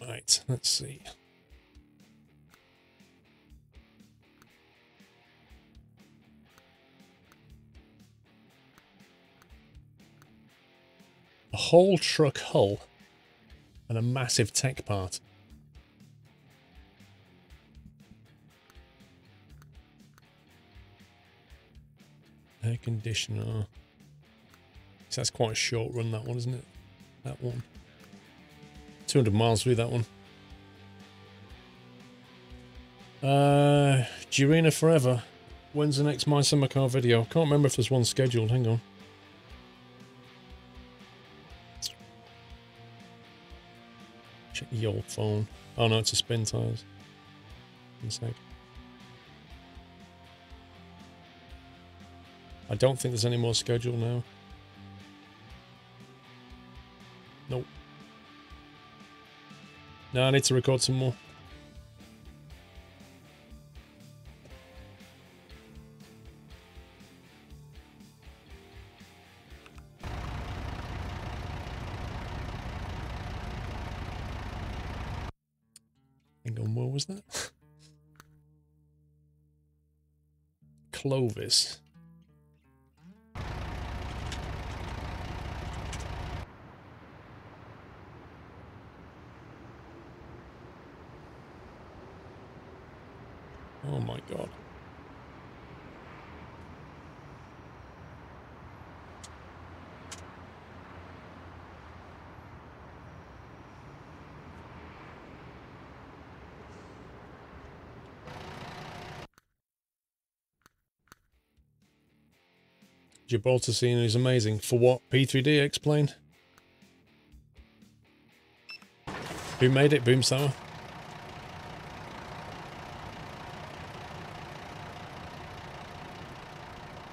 Right, let's see. A whole truck hull and a massive tech part. Air conditioner. So that's quite a short run, that one, isn't it? That one. 200 miles through that one. Girina Forever. When's the next My Summer Car video? Can't remember if there's one scheduled. Hang on. Check your phone. Oh no, it's a spin tires. One sec. I don't think there's any more scheduled now. Nope. No, I need to record some more. Hang on, where was that? Clovis. Oh my god. Gibraltar scene is amazing. For what? P3D, explain. Who made it? Boom Sour?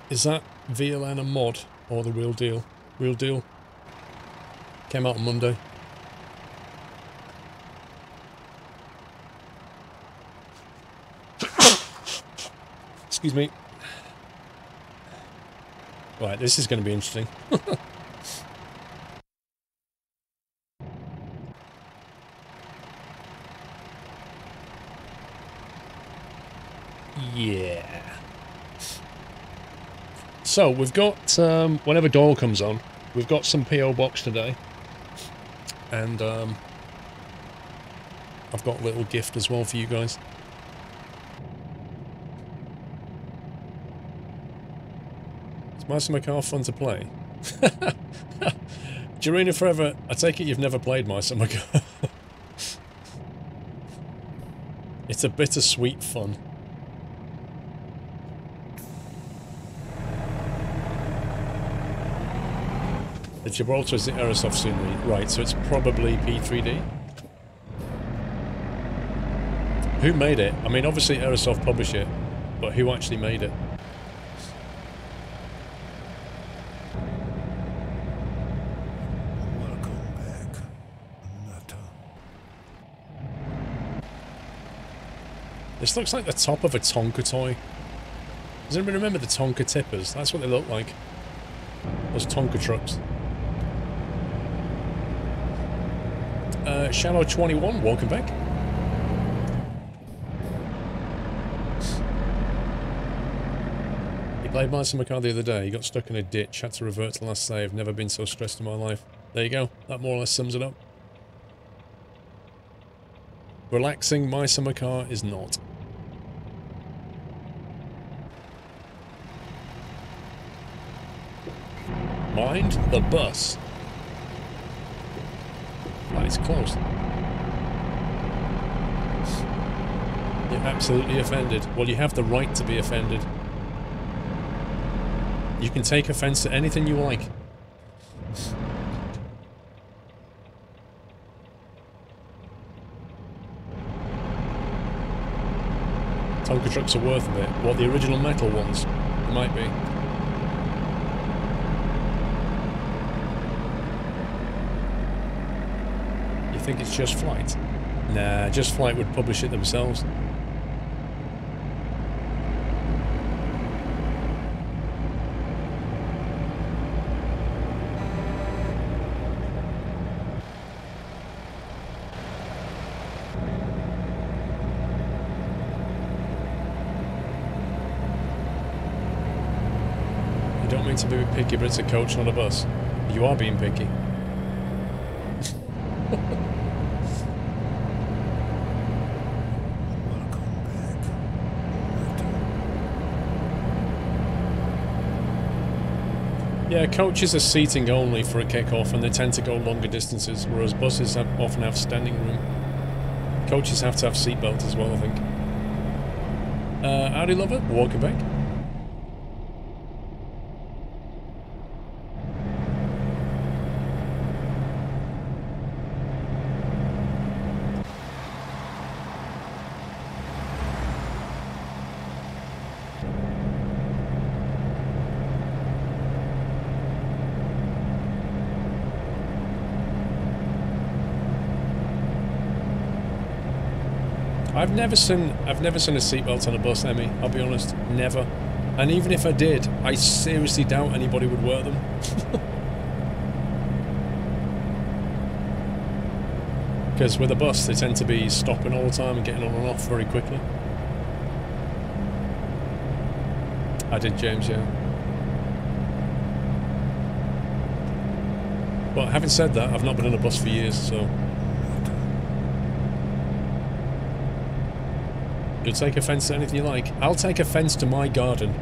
Is that VLN a mod or the real deal? Real deal. Came out on Monday. Excuse me. Right, this is going to be interesting. Yeah. So, we've got, whenever Doyle comes on, we've got some P.O. Box today. And, I've got a little gift as well for you guys. Is My Summer Car fun to play? Girina Forever, I take it you've never played My Summer Car. It's a bittersweet fun. The Gibraltar is the Aerosoft scenery. Right, so it's probably P3D. Who made it? I mean, obviously Aerosoft published it, but who actually made it? Welcome back, Nutter. This looks like the top of a Tonka toy. Does anybody remember the Tonka tippers? That's what they look like. Those Tonka trucks. Shadow 21, welcome back. He played My Summer Car the other day. He got stuck in a ditch, had to revert to the last save. Never been so stressed in my life. There you go. That more or less sums it up. Relaxing My Summer Car is not. Mind the bus. That is close. You're absolutely offended. Well, you have the right to be offended. You can take offense at anything you like. Tonka trucks are worth a bit. What, the original metal ones? It might be. You think it's Just Flight? Nah, Just Flight would publish it themselves. You don't mean to be picky, but it's a coach, not a bus. You are being picky. Yeah, coaches are seating only for a kick-off and they tend to go longer distances, whereas buses often have standing room. Coaches have to have seatbelts as well, I think. Howdy, lover. Welcome back. I've never seen a seatbelt on a bus, Emmy, I'll be honest. Never. And even if I did, I seriously doubt anybody would wear them. Because with a bus, they tend to be stopping all the time and getting on and off very quickly. I did, James, yeah. But having said that, I've not been on a bus for years, so... You'll take offence to anything you like. I'll take offence to my garden.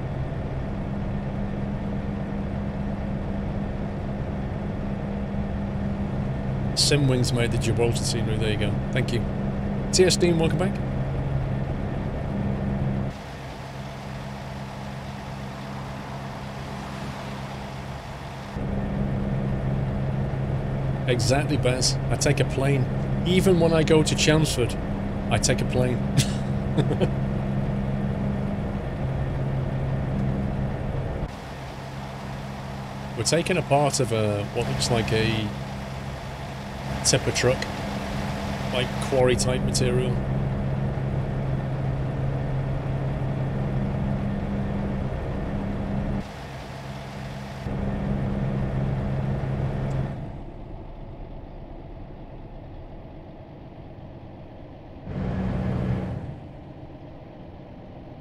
Simwings made the Gibraltar scenery. There you go. Thank you. TS Dean, welcome back. Exactly, Bez. I take a plane. Even when I go to Chelmsford, I take a plane. We're taking a part of what looks like a tipper truck, like quarry type material.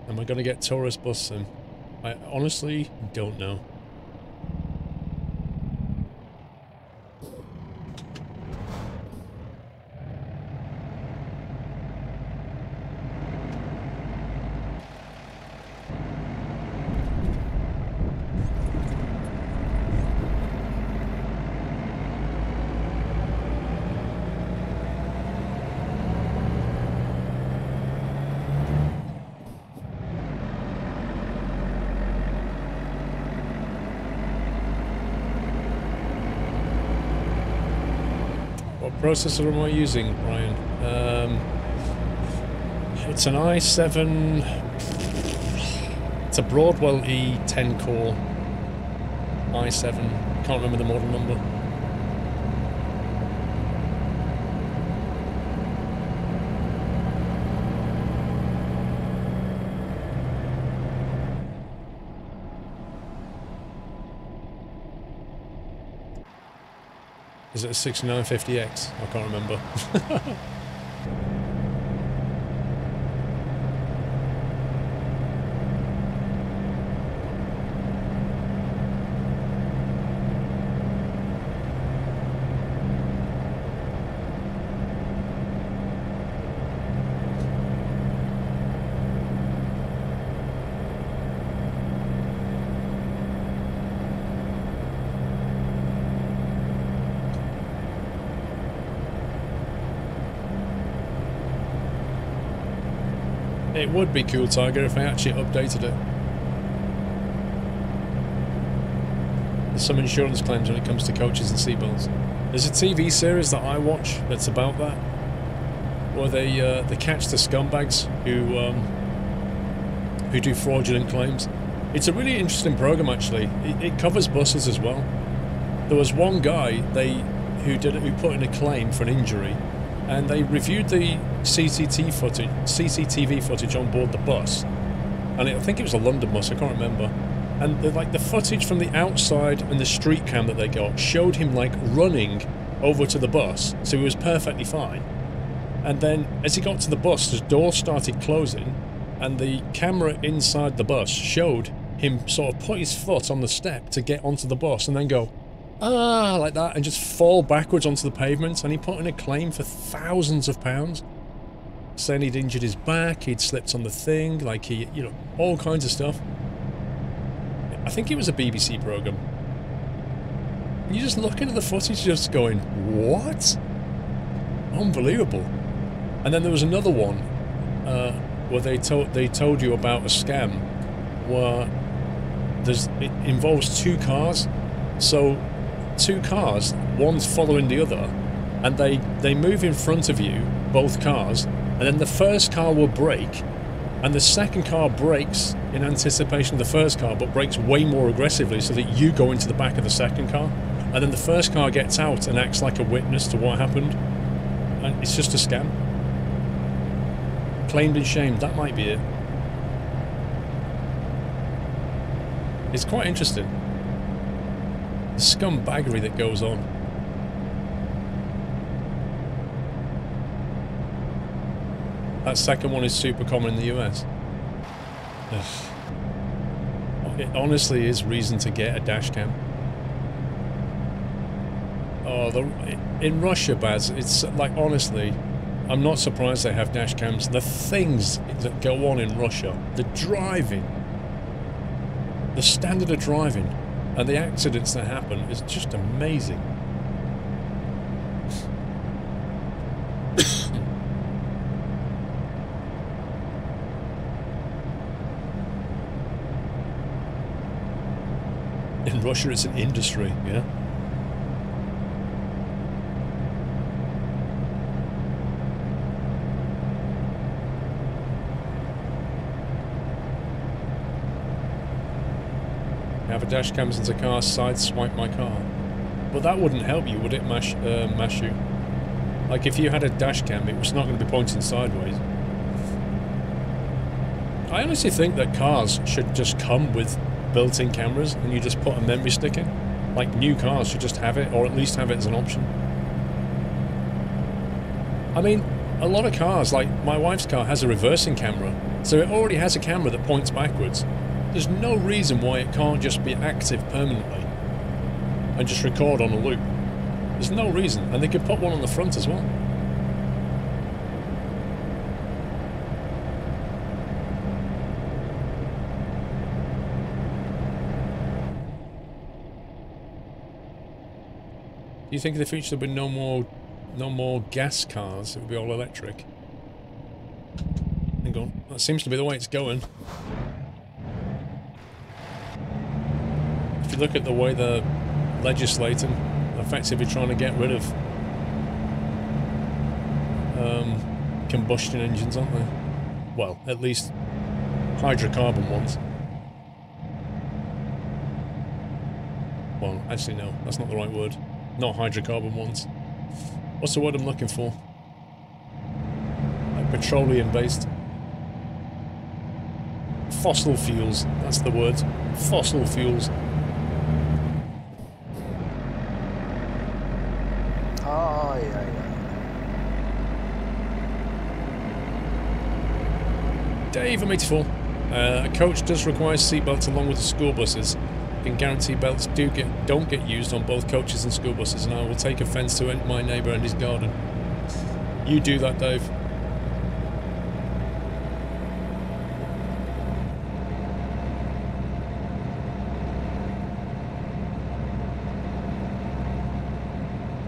Am I going to get tourist bus soon? I honestly don't know. Processor am I using, Brian? It's an i7. It's a Broadwell E10 core i7. Can't remember the model number. Is it a 6950X? I can't remember. It would be cool, Tiger, if I actually updated it. There's some insurance claims when it comes to coaches and seatbelts. There's a TV series that I watch that's about that, where they catch the scumbags who do fraudulent claims. It's a really interesting program, actually. It covers buses as well. There was one guy who put in a claim for an injury, and they reviewed the CCTV footage on board the bus, and I think it was a London bus, I can't remember, and the footage from the outside and the street cam that they got showed him like running over to the bus, so he was perfectly fine. And then as he got to the bus, the door started closing, and the camera inside the bus showed him sort of put his foot on the step to get onto the bus and then go, ah, like that, and just fall backwards onto the pavement. And he put in a claim for thousands of pounds, saying he'd injured his back, he'd slipped on the thing, like he, you know, all kinds of stuff. I think it was a BBC programme. And you're just looking at the footage just going, what? Unbelievable. And then there was another one where they told you about a scam where it involves two cars. So two cars, one's following the other, and they move in front of you, both cars, and then the first car will brake, and the second car brakes in anticipation of the first car, but brakes way more aggressively so that you go into the back of the second car, and then the first car gets out and acts like a witness to what happened. And it's just a scam. Claimed and shamed, that might be it. It's quite interesting. The scumbaggery that goes on. That second one is super common in the US. Ugh. It honestly is reason to get a dash cam. Oh, in Russia, Baz, it's like, honestly, I'm not surprised they have dash cams. The things that go on in Russia, the driving, the standard of driving, and the accidents that happen is just amazing. In Russia, it's an industry, yeah? Have a dash cams into car, side swipe my car. But that wouldn't help you, would it, Mashu? Like, if you had a dash cam, it was not going to be pointing sideways. I honestly think that cars should just come with built-in cameras, and you just put a memory stick in. Like, new cars should just have it, or at least have it as an option. I mean, a lot of cars, like my wife's car, has a reversing camera, so it already has a camera that points backwards. There's no reason why it can't just be active permanently and just record on a loop. There's no reason, and they could put one on the front as well. Do you think in the future there'll be no more gas cars? It will be all electric. Hang on, that seems to be the way it's going. If you look at the way they're legislating, effectively trying to get rid of combustion engines, aren't they? Well, at least hydrocarbon ones. Well, actually no, that's not the right word. Not hydrocarbon ones. What's the word I'm looking for? Like petroleum-based. Fossil fuels, that's the word. Fossil fuels. Oh, yeah. Dave, I'm 84. A coach does require seatbelts along with the school buses. I can guarantee belts don't get used on both coaches and school buses, and I will take offence to my neighbour and his garden. You do that, Dave.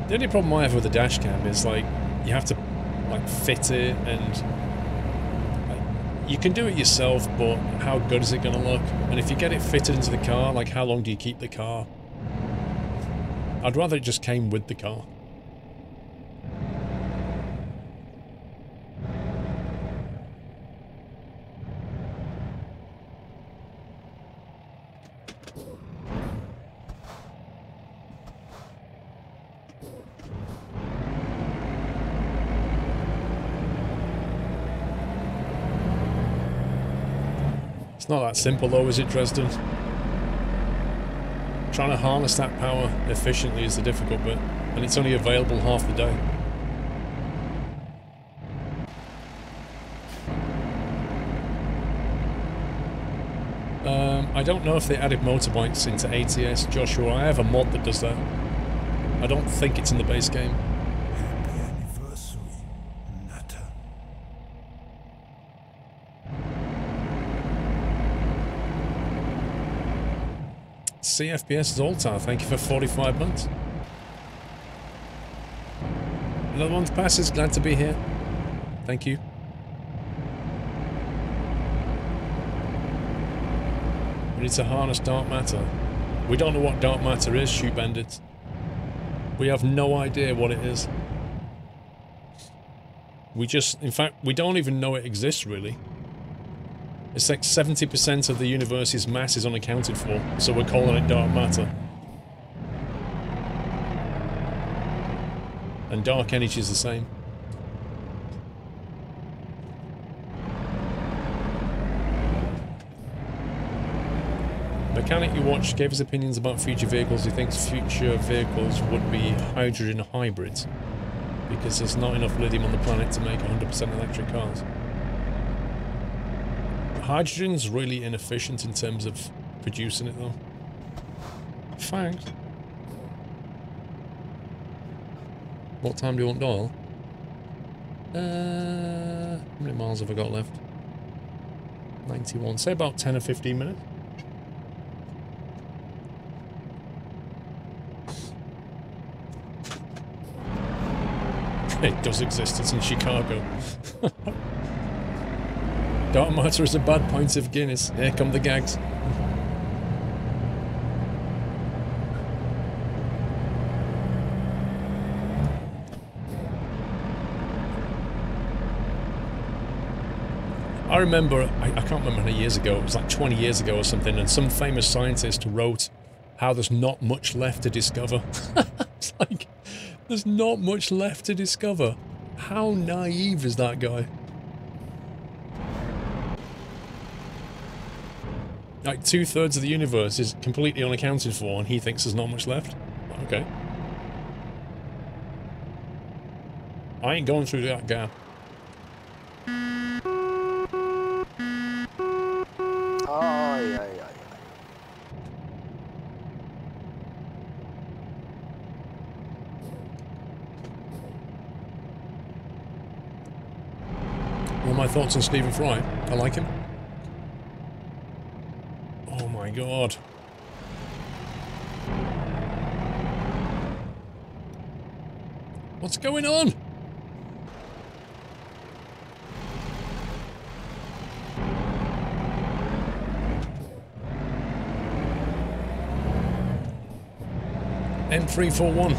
The only problem I have with the dash cam is, like, you have to, like, fit it, and you can do it yourself, but how good is it going to look? And if you get it fitted into the car, like, how long do you keep the car? I'd rather it just came with the car. It's not that simple though, is it, Dresden? Trying to harness that power efficiently is the difficult bit, and it's only available half the day. I don't know if they added motorbikes into ATS, Joshua. I have a mod that does that. I don't think it's in the base game. Happy anniversary, Nutter. CFPS Zoltar, thank you for 45 months. Another one's passes, glad to be here. Thank you. We need to harness dark matter. We don't know what dark matter is, Shoot Bandits. We have no idea what it is. We just, in fact, we don't even know it exists, really. It's like 70% of the universe's mass is unaccounted for, so we're calling it dark matter. And dark energy is the same. Mechanic you watched gave his opinions about future vehicles. He thinks future vehicles would be hydrogen hybrids because there's not enough lithium on the planet to make 100% electric cars. Hydrogen's really inefficient in terms of producing it, though. Thanks. What time do you want dial? How many miles have I got left? 91. Say about 10 or 15 minutes. It does exist, it's in Chicago. Dark matter is a bad pint of Guinness. Here come the gags. I remember, I can't remember how many years ago, it was like 20 years ago or something, and some famous scientist wrote how there's not much left to discover. It's like, there's not much left to discover. How naive is that guy? Like 2/3 of the universe is completely unaccounted for and he thinks there's not much left? Okay. I ain't going through that gap. Ay, ay, ay, ay. What are my thoughts on Stephen Fry? I like him. Oh my god. What's going on? M341.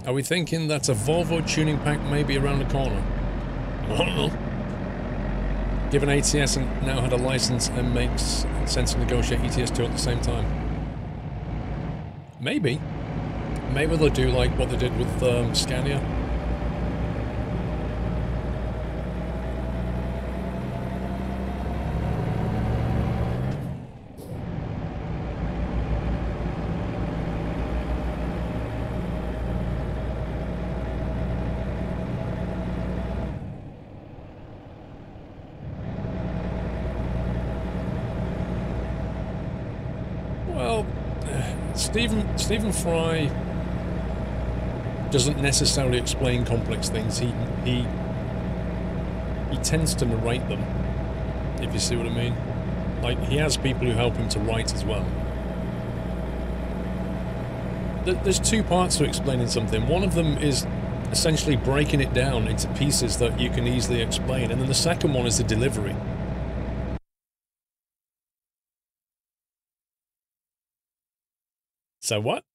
Are we thinking that a Volvo tuning pack may be around the corner? I don't know. Given ATS and now had a license and makes sense to negotiate ETS2 at the same time. Maybe. Maybe they'll do like what they did with Scania. Stephen Fry doesn't necessarily explain complex things. He tends to narrate them, if you see what I mean. Like, he has people who help him to write as well. There's two parts to explaining something. One of them is essentially breaking it down into pieces that you can easily explain, and then the second one is the delivery. So what?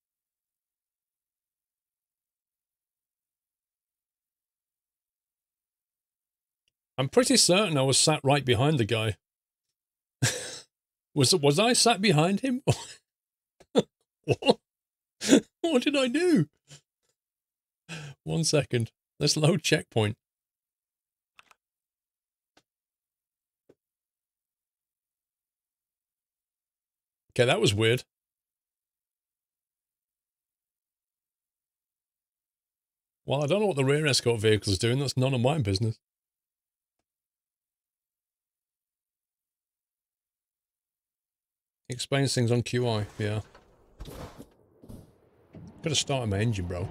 I'm pretty certain I was sat right behind the guy. Was I sat behind him? What? What did I do? 1 second. Let's load checkpoint. Okay, that was weird. Well, I don't know what the rear escort vehicle is doing. That's none of my business. Explains things on QI, yeah. Gotta start my engine, bro.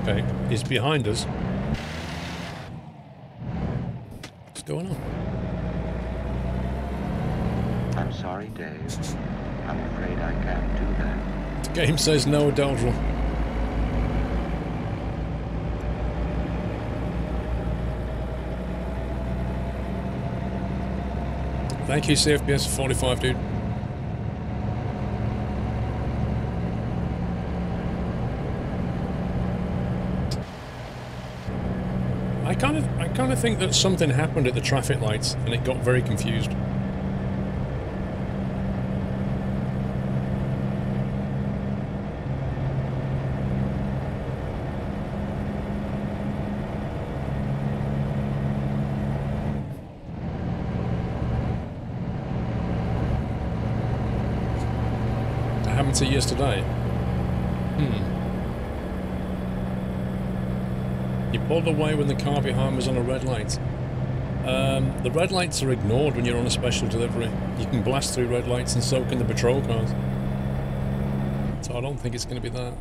Okay, he's behind us. What's going on? I'm sorry, Dave. I'm afraid I can't do that. The game says no, Daldril. Thank you, CFPS 45, dude. I kind of think that something happened at the traffic lights and it got very confused. That happened to you yesterday. You pulled away when the car behind was on a red light. The red lights are ignored when you're on a special delivery. You can blast through red lights and soak in the patrol cars. So I don't think it's going to be that.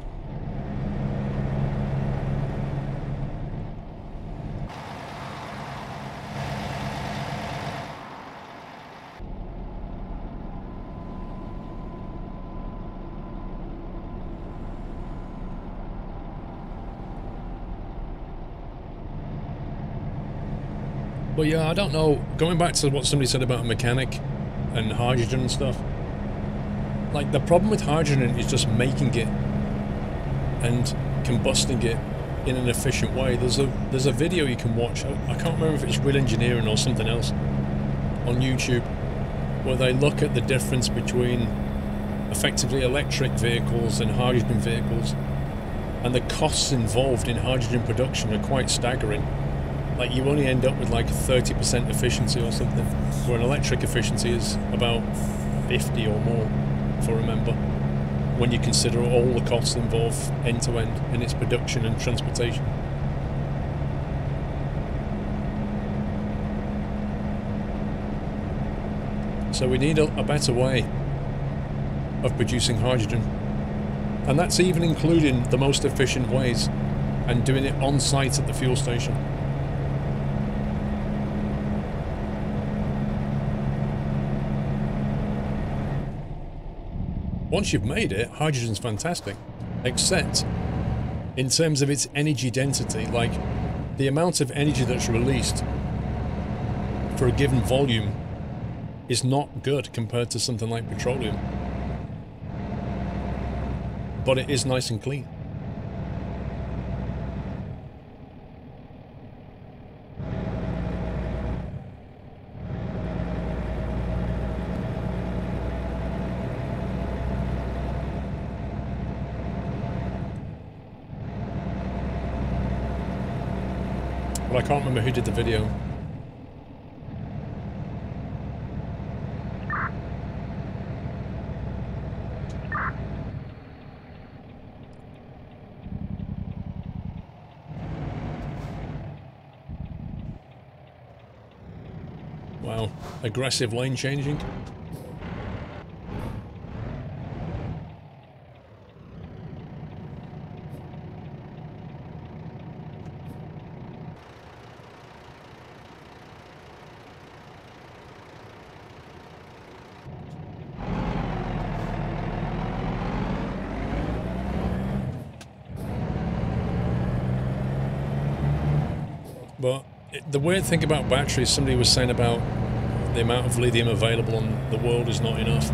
But yeah, I don't know, going back to what somebody said about a mechanic and hydrogen and stuff, like the problem with hydrogen is just making it and combusting it in an efficient way. There's a video you can watch, I can't remember if it's Real Engineering or something else, on YouTube, where they look at the difference between effectively electric vehicles and hydrogen vehicles, and the costs involved in hydrogen production are quite staggering. Like, you only end up with like 30% efficiency or something, where an electric efficiency is about 50 or more, if I remember, when you consider all the costs involved end to end in its production and transportation. So we need a better way of producing hydrogen, and that's even including the most efficient ways and doing it on site at the fuel station. Once you've made it, hydrogen's fantastic, except in terms of its energy density. Like, the amount of energy that's released for a given volume is not good compared to something like petroleum. But it is nice and clean. But I can't remember who did the video. Wow, aggressive lane changing. But the weird thing about batteries, somebody was saying about the amount of lithium available on the world is not enough.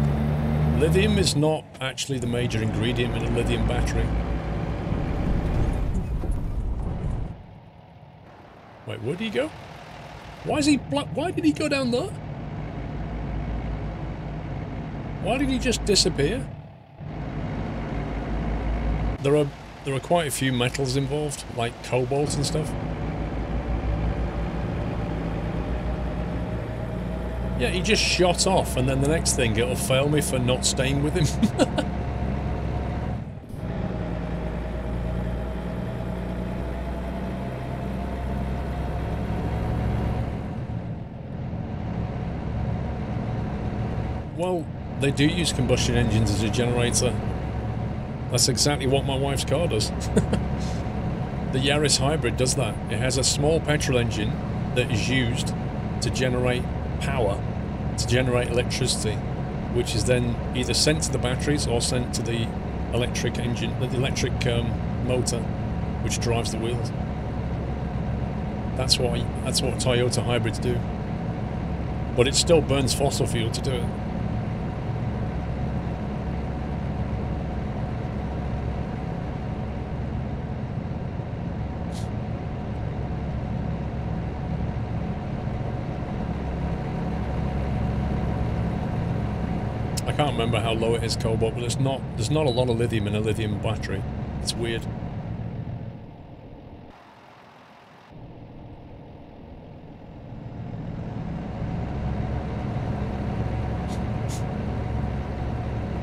Lithium is not actually the major ingredient in a lithium battery. Wait, where did he go? Why did he go down there? Why did he just disappear? There are quite a few metals involved, like cobalt and stuff. Yeah, he just shot off, and then the next thing, it'll fail me for not staying with him. Well, they do use combustion engines as a generator. That's exactly what my wife's car does. The Yaris Hybrid does that. It has a small petrol engine that is used to generate power, to generate electricity, which is then either sent to the batteries or sent to the electric engine, the electric motor, which drives the wheels. That's what Toyota hybrids do. But it still burns fossil fuel to do it. I can't remember how low it is, Cobalt, but there's not a lot of lithium in a lithium battery. It's weird.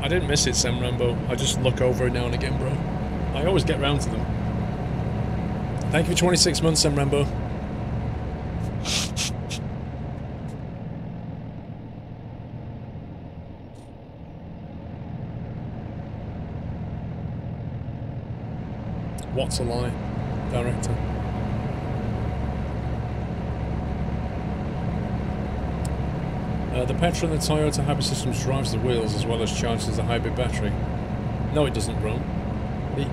I didn't miss it, Sam Rambo. I just look over it now and again, bro. I always get round to them. Thank you for 26 months, Sam Rambo. What's a lie, director? The petrol in the Toyota hybrid systems drives the wheels as well as charges the hybrid battery. No, it doesn't, bro.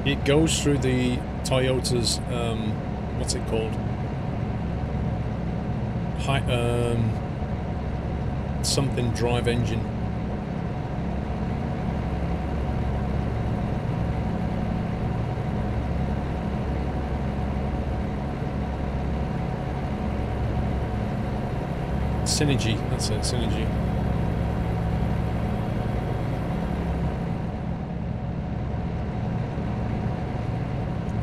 It goes through the Toyota's, what's it called? Something drive engine. Synergy, that's it, Synergy.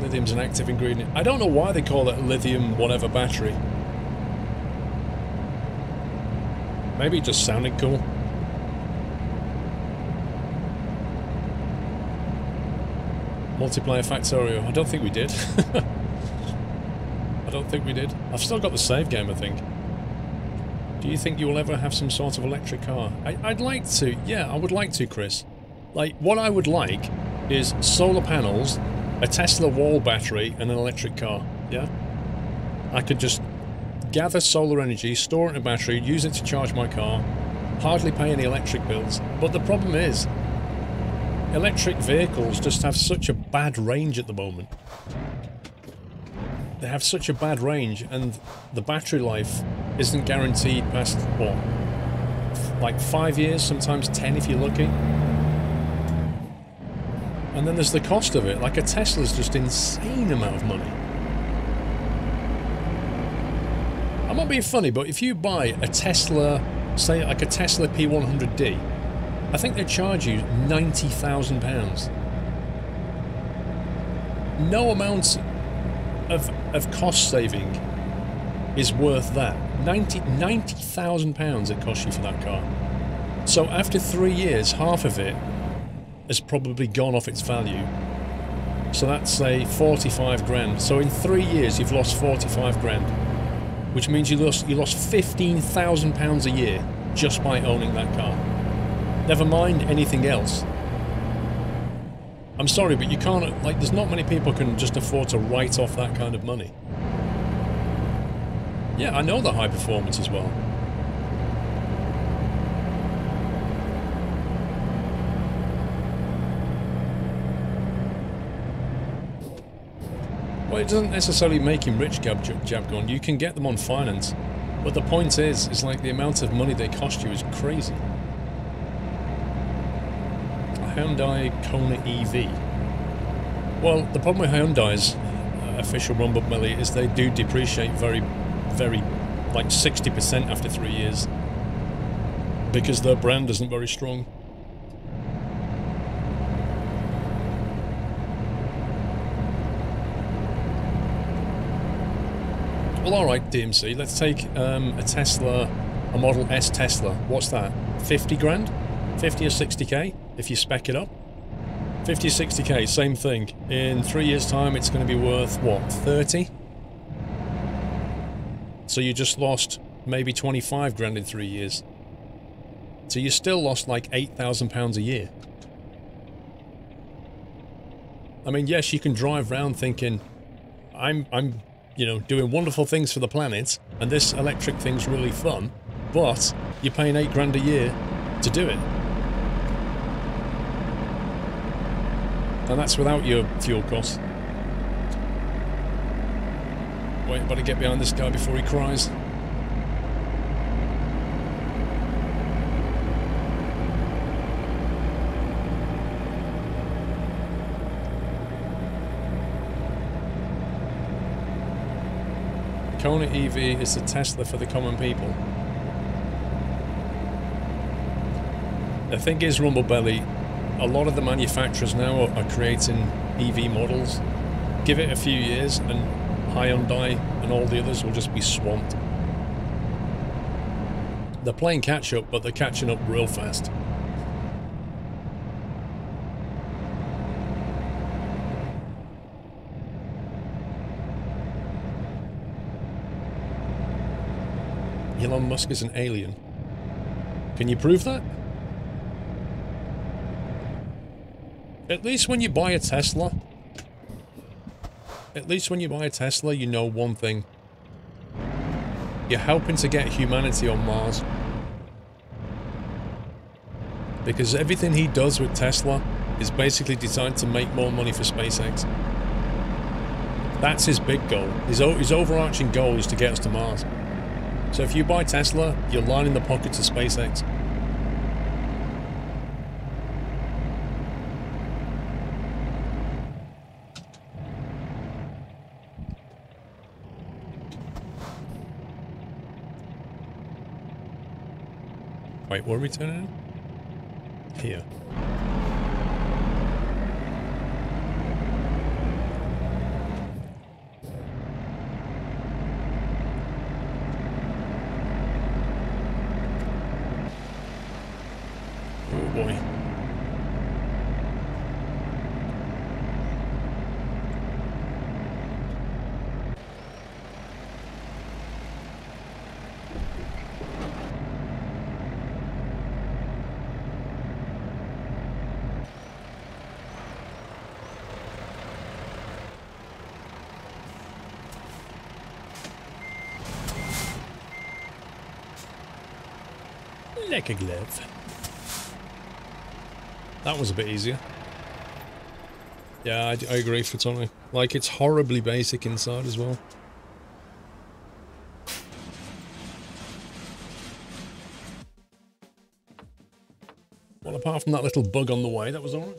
Lithium's an active ingredient. I don't know why they call it a lithium whatever battery. Maybe it just sounded cool. Multiplayer Factorio. I don't think we did. I don't think we did. I've still got the save game, I think. Do you think you will ever have some sort of electric car? I'd like to. Yeah, I would like to, Chris. Like, what I would like is solar panels, a Tesla wall battery, and an electric car. Yeah? I could just gather solar energy, store it in a battery, use it to charge my car, hardly pay any electric bills. But the problem is, electric vehicles just have such a bad range at the moment. They have such a bad range, and the battery life isn't guaranteed past, what, like 5 years, sometimes 10 if you're lucky. And then there's the cost of it. Like, a Tesla's just insane amount of money. I'm not being funny, but if you buy a Tesla, say like a Tesla P100D, I think they charge you £90,000. No amount of cost saving is worth that. £90,000 it costs you for that car. So after 3 years, half of it has probably gone off its value. So that's, say, 45 grand. So in 3 years, you've lost 45 grand. Which means you lost £15,000 a year just by owning that car. Never mind anything else. I'm sorry, but you can't, like, there's not many people can just afford to write off that kind of money. Yeah, I know the high performance as well. Well, it doesn't necessarily make him rich, Jabgon. You can get them on finance. But the point is like the amount of money they cost you is crazy. Hyundai Kona EV. Well, the problem with Hyundai's official run-up Millie is they do depreciate very, like 60% after 3 years. Because their brand isn't very strong. Well, alright, DMC, let's take a Tesla, a Model S Tesla. What's that? 50 grand? 50 or 60k, if you spec it up? 50 or 60k, same thing. In 3 years' time, it's going to be worth, what, 30? So you just lost maybe 25 grand in 3 years. So you still lost like £8,000 a year. I mean, yes, you can drive around thinking, I'm, you know, doing wonderful things for the planet, and this electric thing's really fun, but you're paying £8 a year to do it. And that's without your fuel costs. Wait, I better get behind this guy before he cries. Kona EV is the Tesla for the common people. The thing is, Rumblebelly, a lot of the manufacturers now are creating EV models. Give it a few years and Hyundai and all the others will just be swamped. They're playing catch up, but they're catching up real fast. Elon Musk is an alien. Can you prove that? At least when you buy a Tesla, you know one thing. You're helping to get humanity on Mars. Because everything he does with Tesla is basically designed to make more money for SpaceX. That's his big goal. His overarching goal is to get us to Mars. So if you buy Tesla, you're lining the pockets of SpaceX. Wait, where are we turning in? Here. Oh boy. Like a glove. That was a bit easier. Yeah, I agree for Tony. Like, it's horribly basic inside as well. Well, apart from that little bug on the way, that was alright.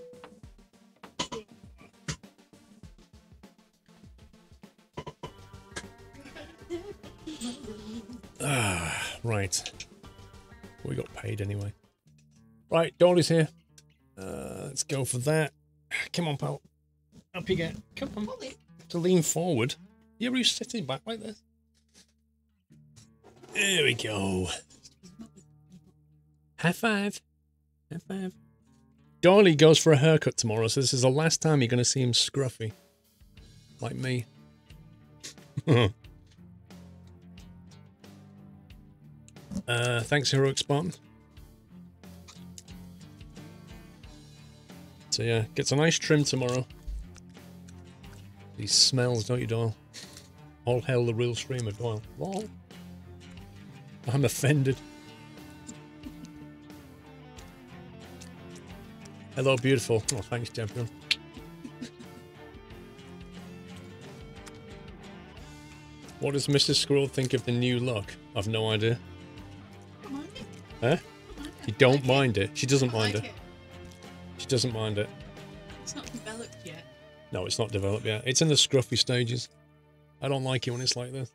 Ah, right. We got paid anyway. Right, Dolly's here. Let's go for that. Come on, pal. Up you get. Come on. To lean forward. Yeah, were you sitting back like this? There we go. High five. High five. Dolly goes for a haircut tomorrow, so this is the last time you're going to see him scruffy. Like me. Thanks, Heroic Spartan. So yeah, gets a nice trim tomorrow. These smells, don't you, Doyle? All hail the real streamer, Doyle. Lol. I'm offended. Hello, beautiful. Oh, thanks, champion. What does Mrs. Squirrel think of the new look? I've no idea. Huh? You don't mind it? She doesn't mind it. She doesn't mind it. It's not developed yet. No, it's not developed yet. It's in the scruffy stages. I don't like it when it's like this.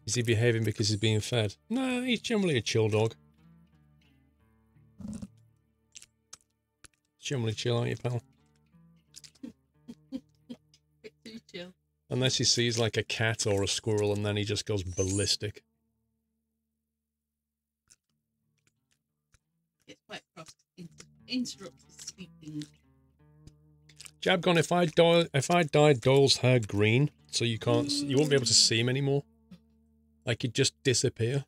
Is he behaving because he's being fed? No, he's generally a chill dog. Generally chill, aren't you, pal? Too chill. Unless he sees like a cat or a squirrel and then he just goes ballistic. It's quite cross. Interrupts his sleeping. Jabgon, if I dyed Doyle's hair green, so you won't be able to see him anymore. Like he'd just disappear.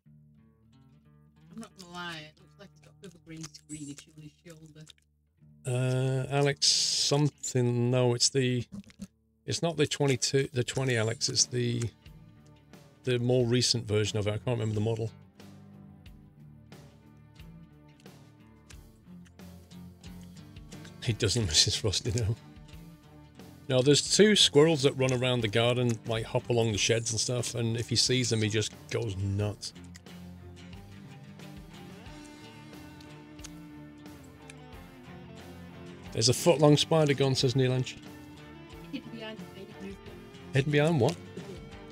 I'm not gonna lie, it looks like he's got a bit of a green screen issue on his shoulder. Alex something. No, it's not the 22, the 20 Alex. It's the more recent version of it. I can't remember the model. He doesn't miss his Frosty now. No, there's two squirrels that run around the garden, like hop along the sheds and stuff, and if he sees them, he just goes nuts. There's a foot-long spider gone, says Neil Anch. Hidden behind the baby. Hidden behind what?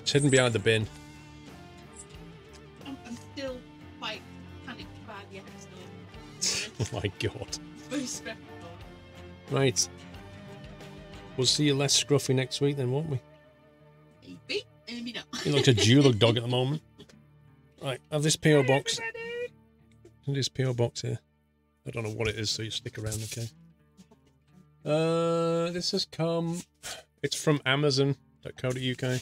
It's hidden behind the bin. I'm still quite panicked by the episode. Oh my god. It's very stressful. Right. We'll see you less scruffy next week then, won't we? Maybe, maybe not. You look like a Julug dog at the moment. Right, have this P.O. box. Have this P.O. box here. I don't know what it is, so you stick around, okay? This has come... It's from Amazon.co.uk.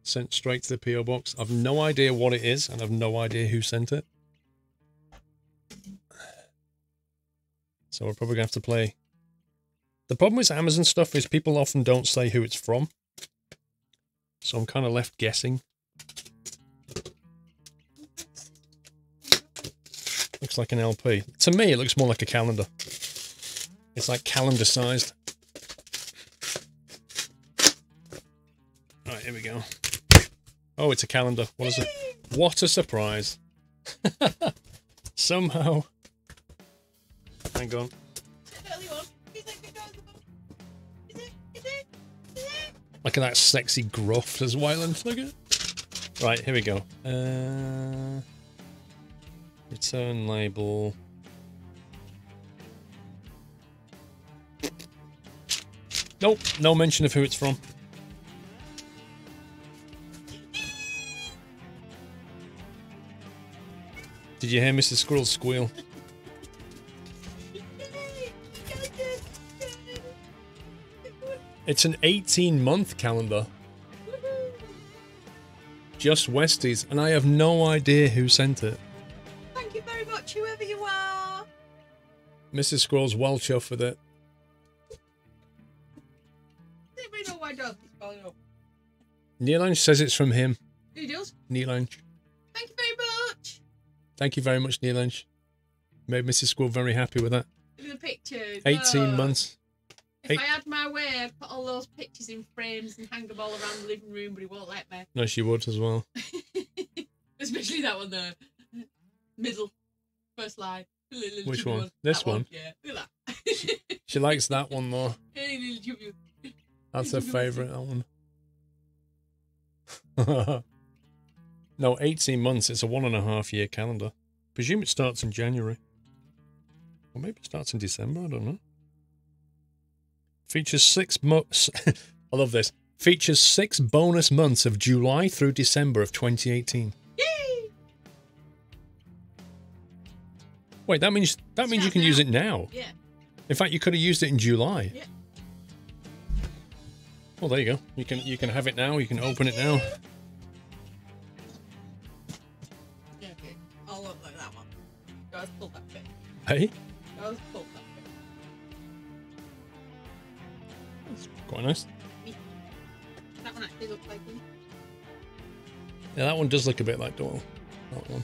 Sent straight to the P.O. box. I've no idea what it is, and I've no idea who sent it. So we're probably going to have to play... The problem with Amazon stuff is people often don't say who it's from. So I'm kind of left guessing. Looks like an LP. To me, it looks more like a calendar. It's like calendar sized. Alright, here we go. Oh, it's a calendar. What is it? What a surprise. Somehow. Hang on. Look at that sexy gruff as Wyland. Look at it. Right, here we go. Return label. Nope, no mention of who it's from. Did you hear Mrs. Squirrel squeal? It's an 18-month calendar. Just Westies, and I have no idea who sent it. Thank you very much, whoever you are. Mrs. Squirrel's well chuffed with it. Does anybody know why dog is falling up? Neil Ange says it's from him. Who does? Neil Ange. Thank you very much. Thank you very much, Neil Ange. Made Mrs. Squirrel very happy with that. Look at the pictures. 18 months. If I had my way, I'd put all those pictures in frames and hang them all around the living room, but he won't let me. No, she would as well. Especially that one there. Middle. First line. Little Which chubby one? This one? Yeah, look at that. She likes that one more. Hey, little chubby. That's her favourite, that one. No, 18 months. It's a 1.5 year calendar. Presume it starts in January. Or maybe it starts in December, I don't know. Features 6 months. I love this. Features 6 bonus months of July through December of 2018. Yay! Wait, that means you can use it now. Yeah. In fact, you could have used it in July. Yeah. Well, there you go. You can have it now. You can open it now. Yeah, okay. I'll look like that one. Guys, pull that bit. Hey, Guys, pull that bit. quite nice. That one actually looks like him. Yeah, that one does look a bit like Doyle. That one.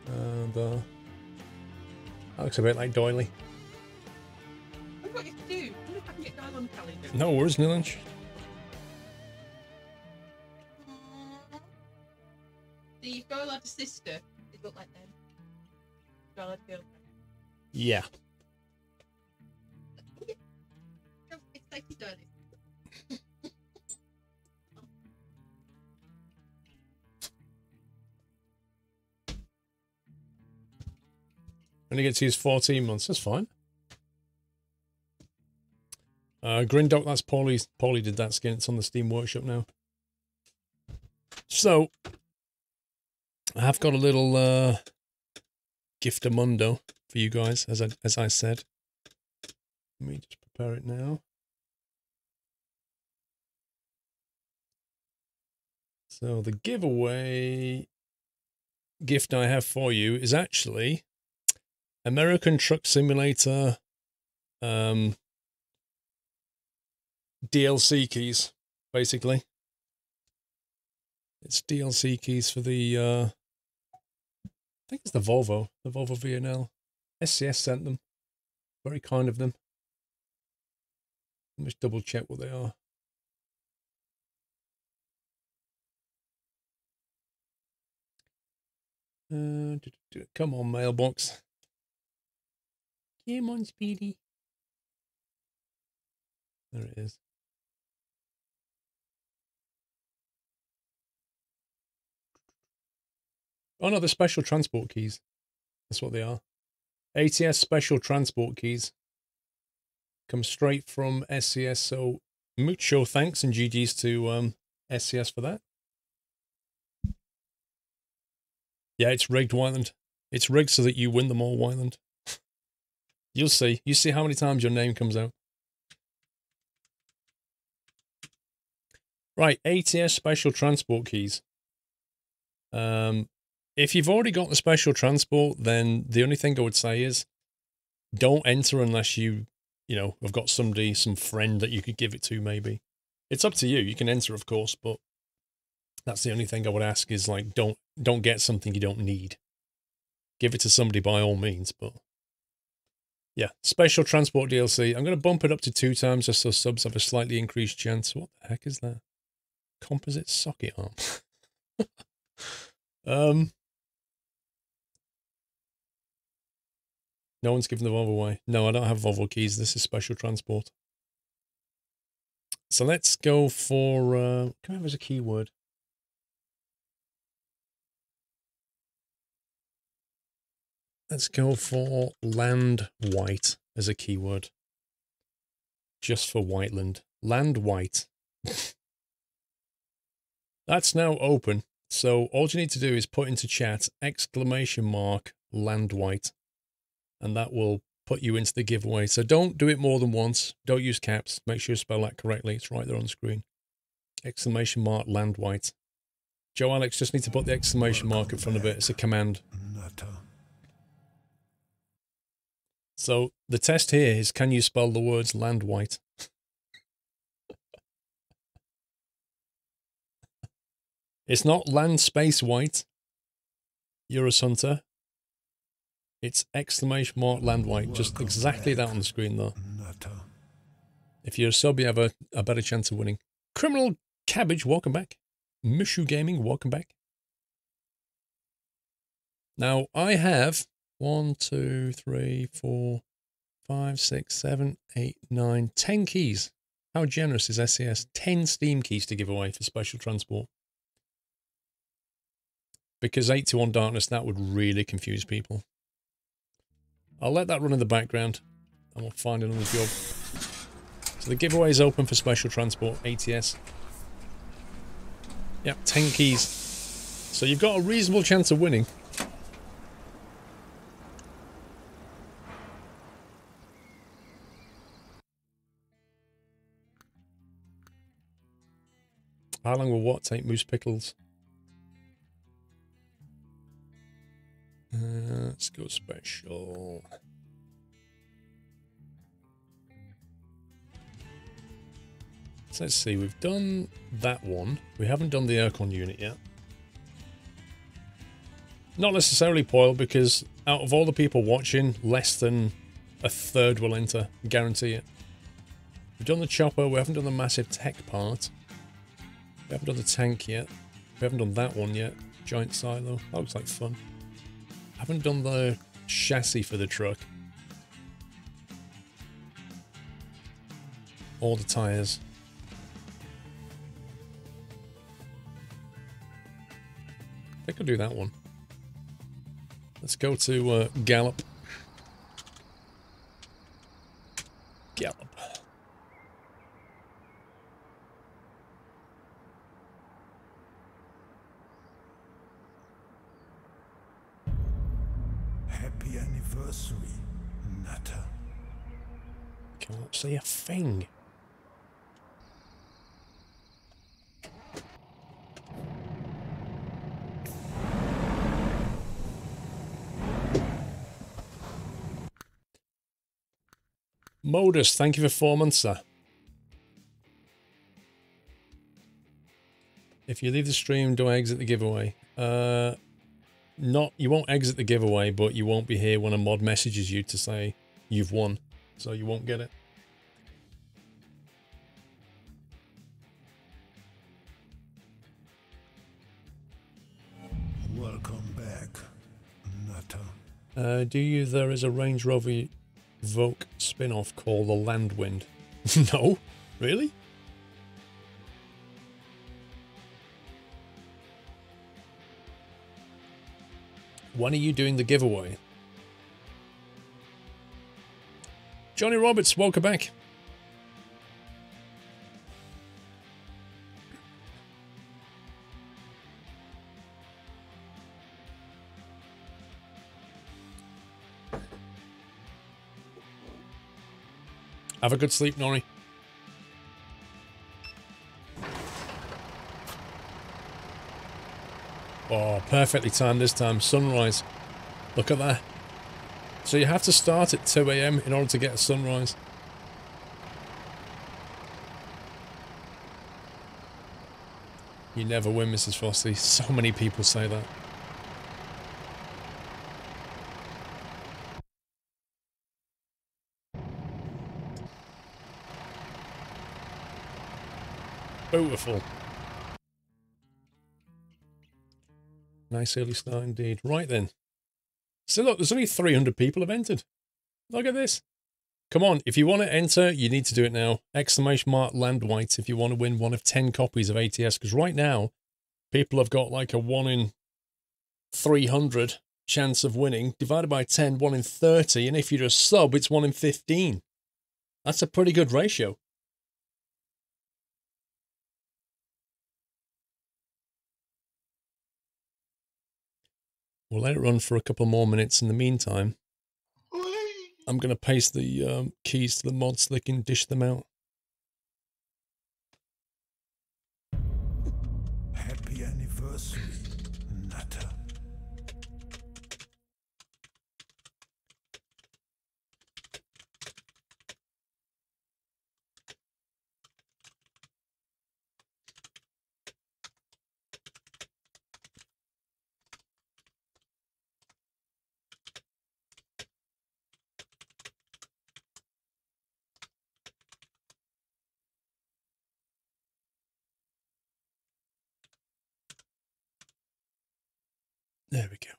And that looks a bit like Doily. I wonder what you can do. I wonder if I can get Doyle on the calendar. No worries, Neil Lynch. See, if Doyle had a sister, it'd look like them. Doyle had a girlfriend. Yeah. It's like he's done it. Only gets to use 14 months. That's fine. Grindock, that's Paulie. Paulie did that skin. It's on the Steam Workshop now. So, I have got a little Giftamundo for you guys, as I said. Let me just prepare it now. So the giveaway gift I have for you is actually American Truck Simulator DLC keys, basically. It's DLC keys for the, I think it's the Volvo VNL. SCS sent them. Very kind of them. Let me just double check what they are. Come on, Mailbox. Come on, Speedy. There it is. Oh no, they're special transport keys. That's what they are. ATS special transport keys. Come straight from SCS, so mucho thanks and GG's to SCS for that. Yeah, it's rigged, Wyland. It's rigged so that you win them all, Wyland. You'll see. You see how many times your name comes out. Right, ATS special transport keys. If you've already got the special transport, then the only thing I would say is don't enter unless you know, have got somebody, some friend that you could give it to, maybe. It's up to you. You can enter, of course, but that's the only thing I would ask is, like, don't get something you don't need. Give it to somebody by all means, but yeah, special transport DLC. I'm going to bump it up to 2 times just so subs have a slightly increased chance. What the heck is that? Composite socket arm. No one's given the Volvo away. No, I don't have Volvo keys. This is special transport. So let's go for, can I have as a keyword? Let's go for land white as a keyword. Just for Whiteland. Land white. That's now open. So all you need to do is put into chat ! land white. And that will put you into the giveaway. So don't do it more than once. Don't use caps. Make sure you spell that correctly. It's right there on screen. ! land white. Joe Alex just need to put the exclamation mark in front of it. It's a command. So the test here is, can you spell the words land white? It's not land space white. Eurus Hunter. It's ! land white. Just exactly that on the screen though. If you're a sub, you have a better chance of winning. Criminal Cabbage, welcome back. Mushu Gaming, welcome back. Now I have 1, 2, 3, 4, 5, 6, 7, 8, 9, 10 keys. How generous is SCS? 10 Steam keys to give away for special transport. Because 821 Darkness, that would really confuse people. I'll let that run in the background and we'll find another job. So the giveaway is open for special transport, ATS. Yep, 10 keys. So you've got a reasonable chance of winning. How long will what take Moose Pickles? Let's go special. So let's see, we've done that one. We haven't done the aircon unit yet. Not necessarily Poil, because out of all the people watching, less than a third will enter. Guarantee it. We've done the chopper, we haven't done the massive tech part. We haven't done the tank yet. We haven't done that one yet. Giant silo. That looks like fun. Haven't done the chassis for the truck. Or the tyres. I think I'll do that one. Let's go to Gallop. Gallop. Happy anniversary, Natter. Can't see a thing. Modus, thank you for 4 months, sir. If you leave the stream, do I exit the giveaway? You won't exit the giveaway, but you won't be here when a mod messages you to say you've won. So you won't get it. Welcome back, Nutter. There is a Range Rover Vogue spin-off called The Landwind. No? Really? When are you doing the giveaway? Johnny Roberts, welcome back. Have a good sleep, Nori. Oh, perfectly timed this time. Sunrise. Look at that. So you have to start at 2 AM in order to get a sunrise. You never win, Mrs. Fossey. So many people say that. Beautiful. Nice early start indeed. Right then. So look, there's only 300 people have entered. Look at this. Come on, if you want to enter, you need to do it now. Exclamation mark Landwhite if you want to win one of 10 copies of ATS. Because right now, people have got like a 1 in 300 chance of winning. Divided by 10, 1 in 30. And if you're a sub, it's 1 in 15. That's a pretty good ratio. We'll let it run for a couple more minutes. In the meantime, I'm going to paste the keys to the mods so they can dish them out. Happy anniversary, Nutter. There we go.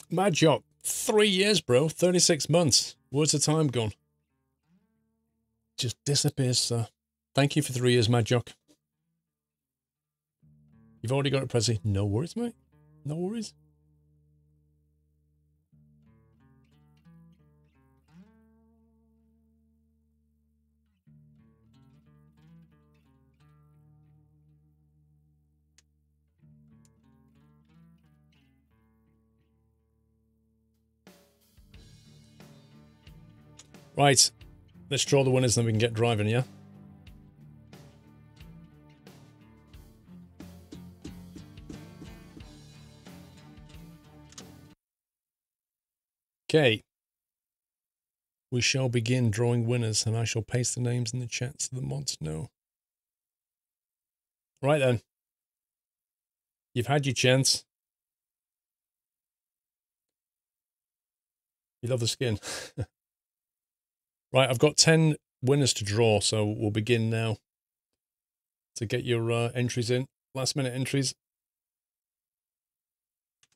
Mad Jock, 3 years, bro. 36 months. Where's the time gone? Just disappears, sir. Thank you for 3 years, Mad Jock. You've already got it, Prezi. No worries, mate. No worries. Right, let's draw the winners, then we can get driving, yeah? Okay. We shall begin drawing winners, and I shall paste the names in the chat so the mods know. Right then. You've had your chance. You love the skin. Right, I've got 10 winners to draw, so we'll begin now to get your entries in. Last minute entries.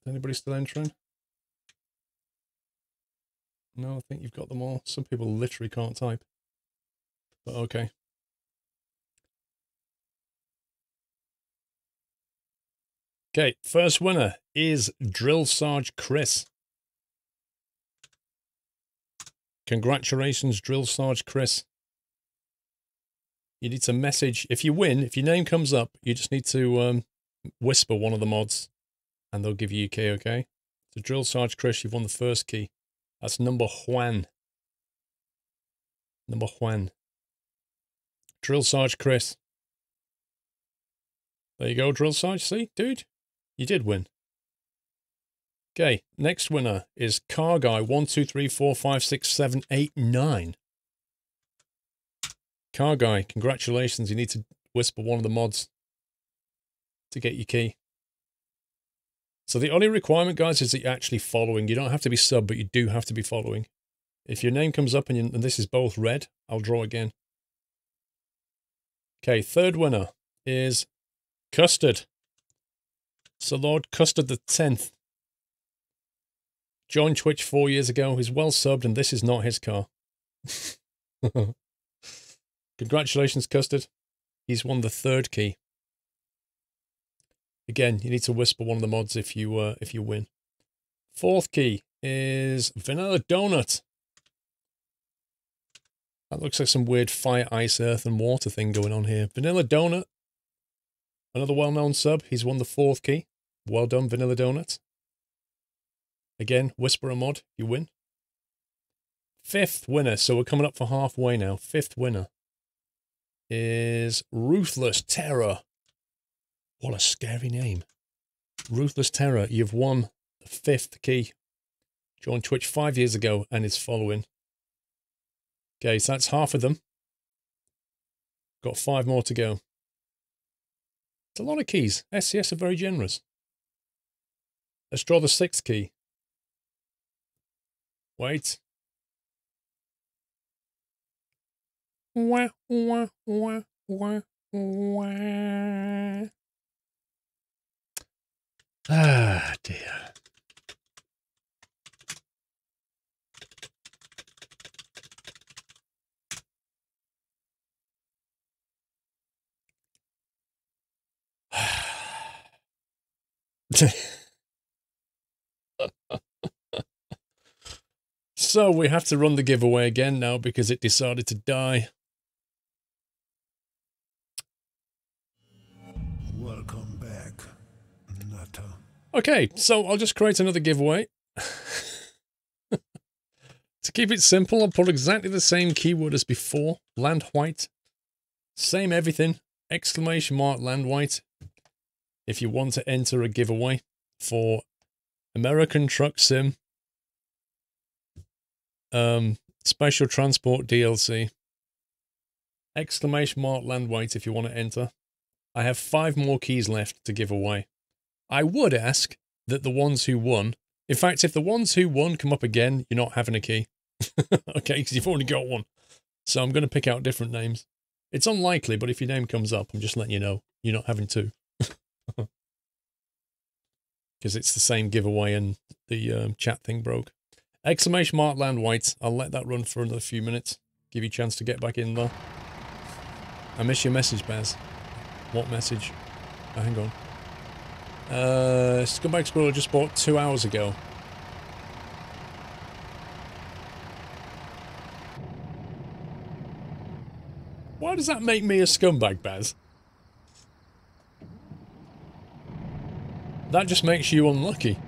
Anybody still entering? No, I think you've got them all. Some people literally can't type. But okay. Okay, first winner is Drill Sarge Chris. Congratulations, Drill Sarge Chris. You need to message, if you win, if your name comes up, you just need to whisper one of the mods, and they'll give you your key, okay? So Drill Sarge Chris, you've won the first key. That's number Juan. Number Juan. Drill Sarge Chris. There you go, Drill Sarge. See, dude? You did win. Okay, next winner is Car Guy 1, 2, 3, 4, 5, 6, 7, 8, 9. Car Guy, congratulations. You need to whisper one of the mods to get your key. So the only requirement, guys, is that you're actually following. You don't have to be sub, but you do have to be following. If your name comes up and this is both red, I'll draw again. Okay, third winner is Custard. So Lord Custard the 10th. Joined Twitch 4 years ago. He's well subbed, and this is not his car. Congratulations, Custard. He's won the third key. Again, you need to whisper one of the mods if you win. Fourth key is Vanilla Donut. That looks like some weird fire, ice, earth, and water thing going on here. Vanilla Donut. Another well-known sub. He's won the fourth key. Well done, Vanilla Donut. Again, whisper a mod. You win. Fifth winner. So we're coming up for halfway now. Fifth winner is Ruthless Terror. What a scary name. Ruthless Terror, you've won the fifth key. Joined Twitch 5 years ago and is following. Okay, so that's half of them. Got 5 more to go. It's a lot of keys. SCS are very generous. Let's draw the 6th key. Wait. Wah, wah, wah, wah, wah. Ah, dear. So we have to run the giveaway again now because it decided to die. Welcome back, Nutter. Okay, so I'll just create another giveaway. To keep it simple, I'll put exactly the same keyword as before. Land white. Same everything. Exclamation mark land white. If you want to enter a giveaway for American Truck Sim, Special Transport DLC, exclamation mark land white if you want to enter. I have 5 more keys left to give away. I would ask that the ones who won, in fact, if the ones who won come up again, you're not having a key. Okay, because you've already got one. So I'm going to pick out different names. It's unlikely, but if your name comes up, I'm just letting you know you're not having 2. Because it's the same giveaway and the chat thing broke. Exclamation mark land white. I'll let that run for another few minutes. Give you a chance to get back in there. I miss your message, Baz. What message? Oh, hang on. Scumbag Squirrel just bought 2 hours ago. Why does that make me a scumbag, Baz? That just makes you unlucky.